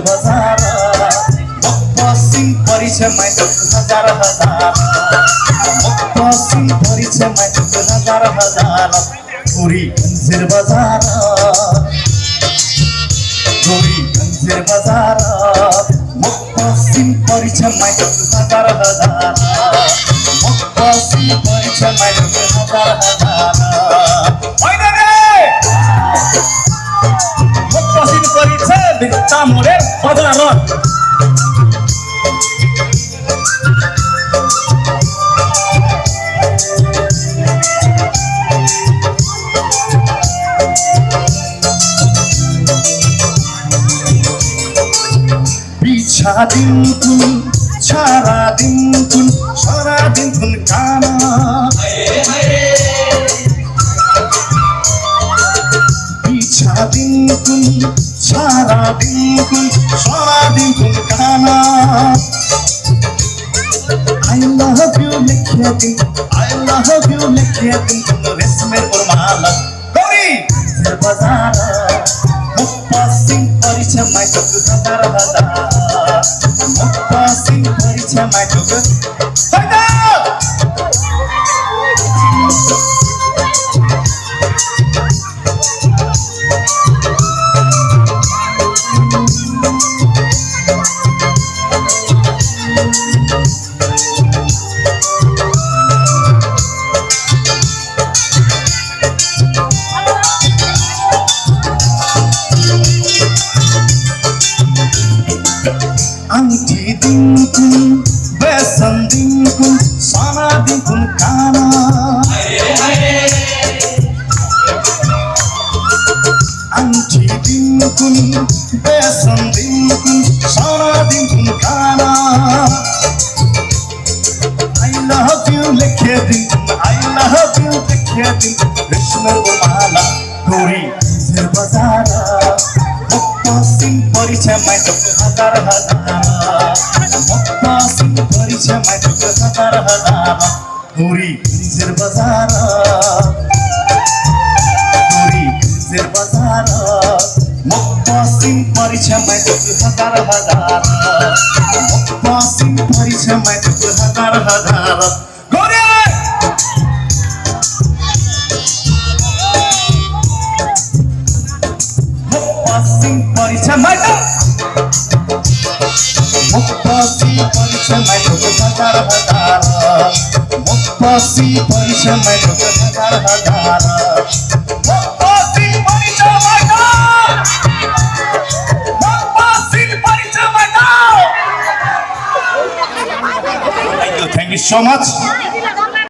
बजार मुक्तसिंह परिचयमा हजार हजार मुक्तसिंह परिचयमा हजार हजार गोरी गंजेर बजार मुक्तसिंह परिचयमा हजार हजार मुक्तसिंह परिचयमा हजार हजार मुक्तसिंह परिचय बित्ता मोरे बजार बिछा दिन कुन छारा दिन कुन सारा दिन कुन काना बिछा दिन कुन छारा दिन कुन सारा दिन कुन काना I love you लिखे दिन I love you लिखे दिन कुन रेशमेर उर्माला गौरी बजार मुक्तसिंह परिचयमा हजार हजार मुक्तसिंह परिचयमा अंगठी दिन कुन बेसन दिन कुन साना दिन कुन काना अंगठी दिन कुन बेसन दिन कुन साना दिन कुन काना I love you लिखे दिन I love you लिखे दिन रेशमेर उर्माला गौरी गंजेर बजार मुक्तसिंह परिचयमा हजार हजार मुक्तसिंह परिचयमा हजार हजार गौरी गंजेर बजार मुक्तसिंह परिचयमा हजार हजार मुक्तसिंह परिचयमा हजार हजार गौरी मुक्तसिंह परिचयमा मुक्तसिंह परिचयमा हजार हजार मुक्तसिंह परिचयमा हजार हजार मुक्तसिंह परिचयमा Thank you so much.